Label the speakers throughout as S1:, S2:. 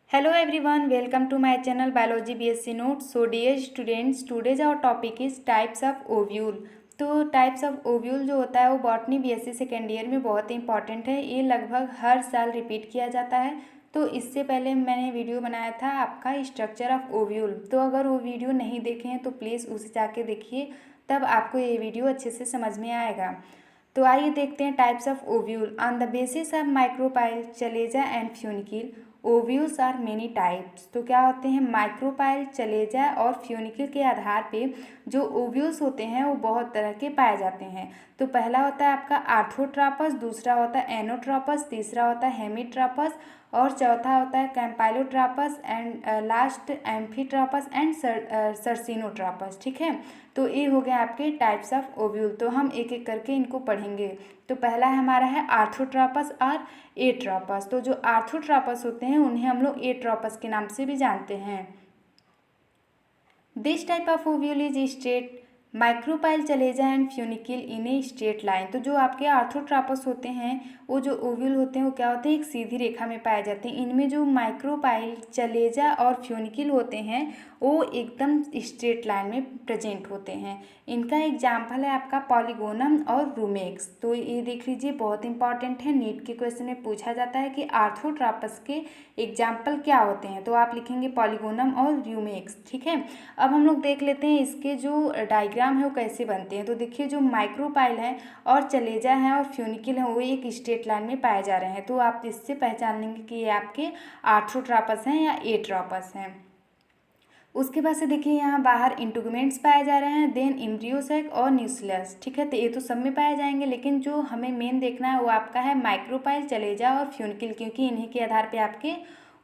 S1: Hello everyone, welcome to my channel Biology BSc Notes. So dear students, today's our topic is types of ovule. तो types of ovule जो होता है वो botany BSc second year में बहुत ही important है। ये लगभग हर साल रिपीट किया जाता है। तो इससे पहले मैंने वीडियो बनाया था आपका स्ट्रक्चर ऑफ ओव्यूल। तो अगर वो वीडियो नहीं देखे हैं तो प्लीज़ उसे जाके देखिए, तब आपको ये वीडियो अच्छे से समझ में आएगा। तो आइए देखते हैं types of ovule. On the basis of micropyle, chalaza and funicle, ovules are many types. तो क्या होते हैं, माइक्रोपाइल, चलेजा और फ्यूनिकिल के आधार पे जो ओव्यूल्स होते हैं वो बहुत तरह के पाए जाते हैं। तो पहला होता है आपका आर्थोट्रापस, दूसरा होता है एनोट्रापस, तीसरा होता है हेमीट्रापस और चौथा होता है कैम्पाइलोट्रापस एंड लास्ट एम्फीट्रापस एंड सर्सिनोट्रापस। ठीक है, तो ये हो गया आपके टाइप्स ऑफ ओव्यूल। तो हम एक एक करके इनको पढ़ेंगे। तो पहला हमारा है आर्थोट्रापस और एट्रापस। तो जो आर्थोट्रापस होते हैं उन्हें हम लोग एट्रापस के नाम से भी जानते हैं। This type of ovule is straight, micropyle, chalaza and funicle in a straight line. तो जो आपके आर्थोट्रापस होते हैं वो जो ओव्यूल होते हैं वो क्या होते हैं, एक सीधी रेखा में पाए जाते हैं। इनमें जो माइक्रोपाइल, चलेजा और फ्यूनिकिल होते हैं वो एकदम स्ट्रेट लाइन में प्रेजेंट होते हैं। इनका एग्जाम्पल है आपका पॉलीगोनम और रूमेक्स। तो ये देख लीजिए, बहुत इंपॉर्टेंट है। नीट के क्वेश्चन में पूछा जाता है कि आर्थोट्रापस के एग्जाम्पल क्या होते हैं, तो आप लिखेंगे पॉलीगोनम और रूमेक्स। ठीक है, अब हम लोग देख लेते हैं इसके जो डायग्राम है वो कैसे बनते हैं। तो देखिए, जो माइक्रोपाइल है और चलेजा है और फ्यूनिकिल है वो एक स्ट्रेट लाइन में पाए जा रहे हैं। तो आप इससे पहचान लेंगे कि ये आपके आर्थोट्रापस हैं या एट्रापस हैं। उसके बाद से देखिए, यहाँ बाहर इंटुगमेंट्स पाए जा रहे हैं, देन एम्ब्रियोसेक और न्यूक्लियस। ठीक है, तो ये तो सब में पाए जाएंगे, लेकिन जो हमें मेन देखना है वो आपका है माइक्रोपाइल, चलेजा और फ्यूनिकिल, क्योंकि इन्हीं के आधार पे आपके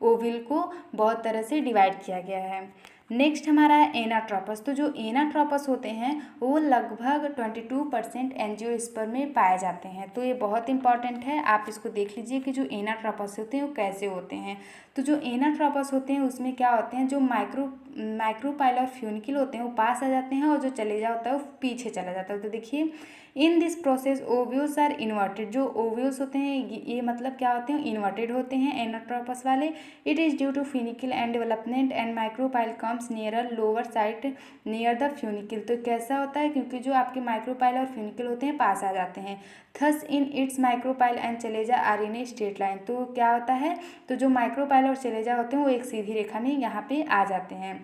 S1: ओव्यूल को बहुत तरह से डिवाइड किया गया है। नेक्स्ट हमारा है एनाट्रोपस। तो जो एनाट्रोपस होते हैं वो लगभग 22% एंजियोस्पर्म में पाए जाते हैं। तो ये बहुत इंपॉर्टेंट है, आप इसको देख लीजिए कि जो एनाट्रोपस होते हैं वो कैसे होते हैं। तो जो एनाट्रोपस होते हैं उसमें क्या होते हैं, जो माइक्रोपाइल और फ्यूनिकिल होते हैं वो पास आ जाते हैं और जो चलेजा होता है वो पीछे चला जाता है। तो देखिए, in this process ovules are inverted. जो ओव्यूल्स होते हैं ये मतलब क्या होते हैं, इन्वर्टेड होते हैं एनाट्रोपस वाले। It is due to funicle and development and micropyle comes nearer lower side near the funicle. तो कैसा होता है, क्योंकि जो आपके माइक्रोपाइल और फ्यूनिकिल होते हैं पास आ जाते हैं। Thus in its micropyle and chalaza are in a straight line. तो क्या होता है, तो जो माइक्रोपाइल और चलेजा होते हैं वो एक सीधी रेखा में यहाँ पे आ जाते हैं।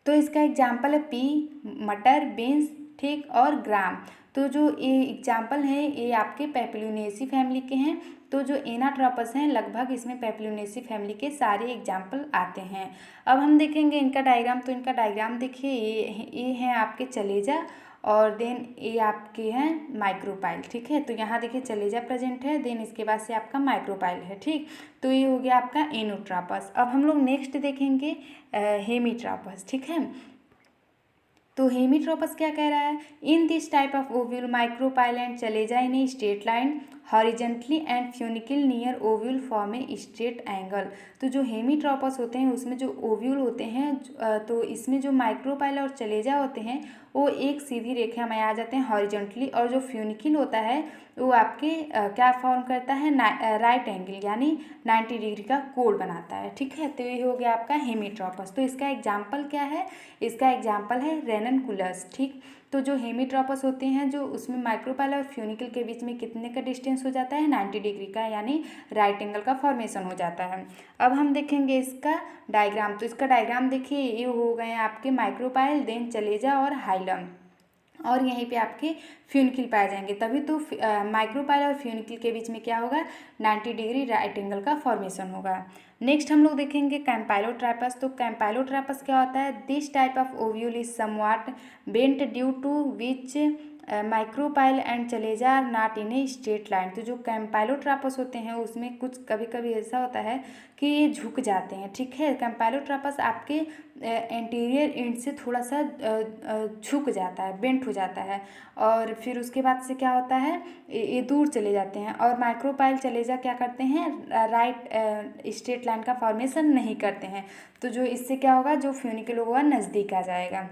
S1: तो इसका एग्जाम्पल है पी, मटर, बीन्स, ठीक, और ग्राम। तो जो ये एग्जाम्पल है ये आपके पेपिलोनेसी फैमिली के हैं। तो जो एनाट्रोपस हैं लगभग इसमें पेपिलोनेसी फैमिली के सारे एग्जाम्पल आते हैं। अब हम देखेंगे इनका डायग्राम। तो इनका डायग्राम देखिए, ये हैं आपके चलेजा और देन ये आपके हैं माइक्रोपाइल। ठीक है, तो यहाँ देखिए चलेजा प्रेजेंट है, देन इसके बाद से आपका माइक्रोपाइल है। ठीक, तो ये हो गया आपका एनोट्रापस। अब हम लोग नेक्स्ट देखेंगे हेमीट्रापस। ठीक है, तो हेमीट्रोपस क्या कह रहा है, in this type of ovule micropyle and chalaza in a straight line horizontally and funicle near ovule form a straight angle. तो जो हेमीट्रोपस होते हैं उसमें जो ओव्यूल होते हैं तो इसमें जो माइक्रोपाइल और चलेजा होते हैं वो एक सीधी रेखा में आ जाते हैं हॉरिजेंटली, और जो फ्यूनिकिल होता है वो आपके क्या फॉर्म करता है, राइट एंगल यानी 90 डिग्री का कोण बनाता है। ठीक है, तो ये हो गया आपका हेमीट्रोपस। तो इसका एग्जाम्पल क्या है, इसका एग्जाम्पल है रेननकुलस। ठीक, तो जो हेमीट्रोपस होते हैं जो उसमें माइक्रोपाइल और फ्यूनिकिल के बीच में कितने का डिस्टेंस हो जाता है, 90 डिग्री का, यानी राइट एंगल का फॉर्मेशन हो जाता है। अब हम देखेंगे इसका डायग्राम। तो इसका डायग्राम देखिए, ये हो गए आपके माइक्रोपाइल, देन चलेजा और हाइलम, और यहीं पे आपके फ्यूनिकिल पाए जाएंगे। तभी तो माइक्रोपाइल और फ्यूनिकिल के बीच में क्या होगा, 90 डिग्री राइट एंगल का फॉर्मेशन होगा। नेक्स्ट हम लोग देखेंगे कैम्पाइलोट्रापस। तो कैम्पाइलोट्रापस क्या होता है, this type of ovule is somewhat bent due to which micropyle and chalaza are not in a straight line. तो जो कैम्पाइलोट्रापस होते हैं उसमें कुछ कभी कभी ऐसा होता है कि ये झुक जाते हैं। ठीक है, कैम्पाइलोट्रापस आपके एंटीरियर एंड से थोड़ा सा झुक जाता है, बेंट हो जाता है, और फिर उसके बाद से क्या होता है, ये दूर चले जाते हैं। और माइक्रोपाइल चलेजा क्या करते हैं, राइट स्ट्रेट लाइन का फॉर्मेशन नहीं करते हैं। तो जो इससे क्या होगा, जो फ्यूनिकिल होगा नज़दीक आ जाएगा।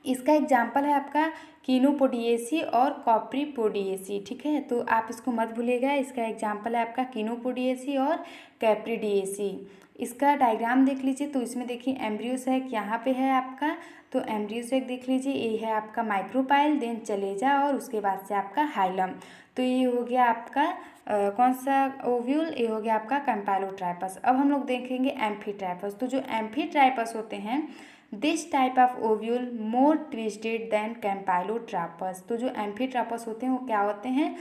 S1: इसका एग्जाम्पल है आपका कीनोपोडिएसी और कॉप्रीपोडिएसी, ठीक है। तो आप इसको मत भूलिएगा, इसका एग्जाम्पल है आपका कीनोपोडिएसी और कैप्रिडिएसी। इसका डायग्राम देख लीजिए। तो इसमें देखिए एम्ब्रियो सैक यहाँ पे है आपका, तो एम्ब्रियो सैक देख लीजिए, ये है आपका माइक्रोपाइल, देन चलेजा और उसके बाद से आपका हाइलम। तो ये हो गया आपका कौन सा ओव्यूल, ये हो गया आपका कैम्पाइलोट्राइपस। अब हम लोग देखेंगे एम्फीट्राइपस। तो जो एम्फीट्राइपस होते हैं, this type of ovule more twisted than campylotropous. तो जो एम्फीट्रापस होते हैं वो क्या होते हैं,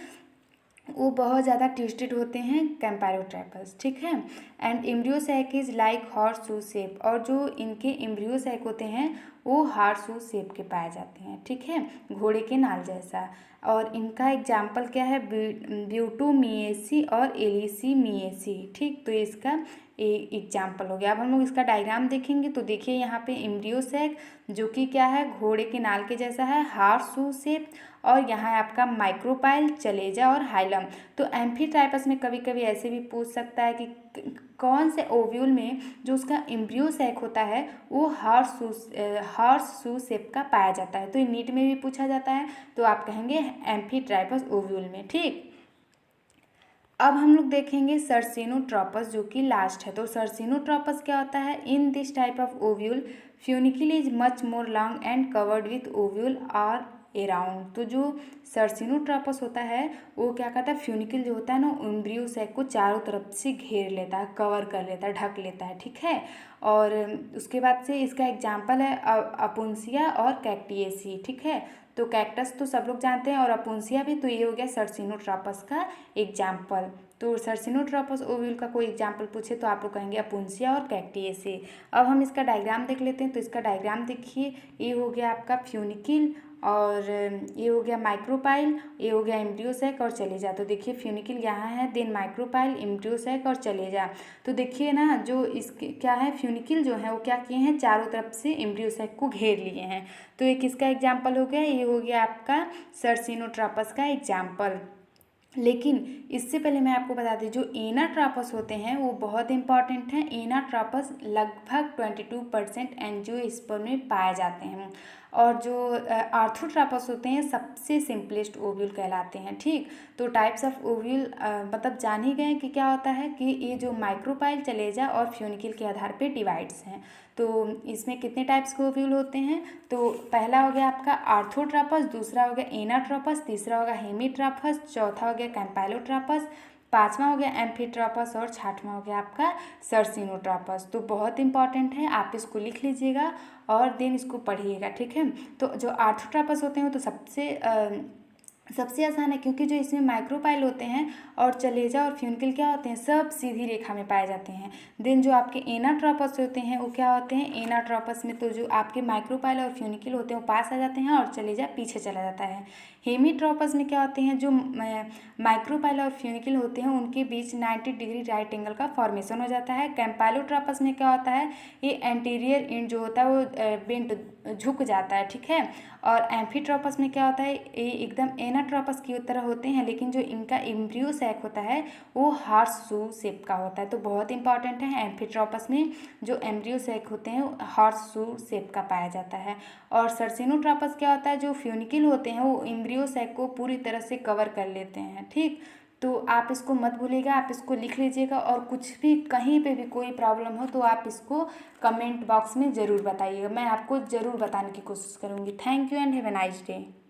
S1: वो बहुत ज़्यादा ट्विस्टेड होते हैं कैम्पाइलोट्रापस, ठीक है। And embryo sac is like horse shoe shape, और जो इनके एम्ब्रियो सैक होते हैं वो हॉर्स शू शेप के पाए जाते हैं, ठीक है, घोड़े के नाल जैसा। और इनका एग्जाम्पल क्या है, ब्यूटोमिएसी और एलिसीमिएसी, ठीक। तो इसका एग्जाम्पल हो गया। अब हम लोग इसका डायग्राम देखेंगे। तो देखिए यहाँ पे एम्ब्रियो सैक जो कि क्या है, घोड़े के नाल के जैसा है, हॉर्स शू शेप, और यहाँ है आपका माइक्रोपाइल, चलेजा और हाइलम। तो एम्फीट्राइपस में कभी कभी ऐसे भी पूछ सकता है कि कौन से ओव्यूल में जो उसका एम्ब्रियो सैक होता है वो हॉर्स शू शेप का पाया जाता है। तो ये नीट में भी पूछा जाता है, तो आप कहेंगे एम्फीट्राइपस ओव्यूल में, ठीक। अब हम लोग देखेंगे सर्सिनोट्रोपस, जो कि लास्ट है। तो सर्सिनोट्रोपस क्या होता है, in this type of ovule funicle is much more long and covered with ovule are around. तो जो सर्सिनोट्रोपस होता है वो क्या कहता है, फ्यूनिकल जो होता है ना, एम्ब्रियो सैक को चारों तरफ से घेर लेता है, कवर कर लेता है, ढक लेता है, ठीक है। और उसके बाद से इसका एग्जाम्पल है अपुंसिया और कैक्टिएसी, ठीक है। तो कैक्टस तो सब लोग जानते हैं और अपुंसिया भी। तो ये हो गया सर्सिनोट्रोपस का एग्जाम्पल। तो सर्सिनोट्रोपस ओव्यूल का कोई एग्जाम्पल पूछे तो आप लोग कहेंगे अपुंसिया और कैक्टिएसी। अब हम इसका डायग्राम देख लेते हैं। तो इसका डायग्राम देखिए, ये हो गया आपका फ्यूनिकिल, और ये हो गया माइक्रोपाइल, ये हो गया एम्ब्रियो सैक और चलेजा। तो देखिए फ्यूनिकिल यहाँ है, देन माइक्रोपाइल, एम्ब्रियो सैक और चलेजा। तो देखिए ना, जो इसके क्या है, फ्यूनिकिल जो है वो क्या किए हैं, चारों तरफ से एम्ब्रियो सैक को घेर लिए हैं। तो ये किसका एग्जाम्पल हो गया, ये हो गया आपका सर्सिनोट्रोपस का एग्जाम्पल। लेकिन इससे पहले मैं आपको बता दूं, जो एनाट्रोपस होते हैं वो बहुत इंपॉर्टेंट हैं। एनाट्रोपस लगभग 22% एंजियोस्पर्म में पाए जाते हैं, और जो आर्थोट्रोपस होते हैं सबसे सिंपलेस्ट ओव्यूल कहलाते हैं, ठीक। तो टाइप्स ऑफ ओव्यूल मतलब जान ही गए कि क्या होता है, कि ये जो माइक्रोपाइल, चलेजा और फ्यूनिकिल के आधार पे डिवाइड्स हैं। तो इसमें कितने टाइप्स के ओव्यूल होते हैं, तो पहला हो गया आपका आर्थोट्रोपस, दूसरा हो गया एनाट्रोपस, तीसरा हो गया हेमीट्रोपस, चौथा हो गया कैम्पाइलोट्रोपस, पांचवा हो गया एम्फीट्रोपस और छठवां हो गया आपका सर्सिनोट्रोपस। तो बहुत इंपॉर्टेंट है, आप इसको लिख लीजिएगा और देन इसको पढ़िएगा, ठीक है। तो जो आर्थोट्रोपस होते हैं तो सबसे आसान है, क्योंकि जो इसमें माइक्रोपाइल होते हैं और चलेजा और फ्यूनिकल क्या होते हैं, सब सीधी रेखा में पाए जाते हैं। देन जो आपके एनाट्रोपस होते हैं वो क्या होते हैं, एनाट्रोपस में तो जो आपके माइक्रोपाइल और फ्यूनिकल होते हैं वो पास आ जाते हैं और चलेजा पीछे चला जाता है। हेमीट्रोपस में क्या होते हैं, जो माइक्रोपाइल और फ्यूनिकल होते हैं उनके बीच 90 डिग्री राइट एंगल का फॉर्मेशन हो जाता है। कैम्पाइलोट्रोपस में क्या होता है, ये एंटीरियर एंड जो होता है वो बेंट झुक जाता है, ठीक है। और एम्फीट्रोपस में क्या होता है, ये एकदम एनाट्रोपस की तरह होते हैं, लेकिन जो इनका एम्ब्रियो सैक होता है वो हॉर्स शू शेप का होता है। तो बहुत इंपॉर्टेंट है, एम्फीट्रोपस में जो एम्ब्रियो सैक होते हैं वो हॉर्स शू शेप का पाया जाता है। और सर्सिनोट्रोपस क्या होता है, जो फ्यूनिकल होते हैं वो एम्ब्रियो सैक को पूरी तरह से कवर कर लेते हैं, ठीक। तो आप इसको मत भूलिएगा, आप इसको लिख लीजिएगा, और कुछ भी कहीं पे भी कोई प्रॉब्लम हो तो आप इसको कमेंट बॉक्स में ज़रूर बताइएगा, मैं आपको ज़रूर बताने की कोशिश करूँगी। Thank you and have a nice day.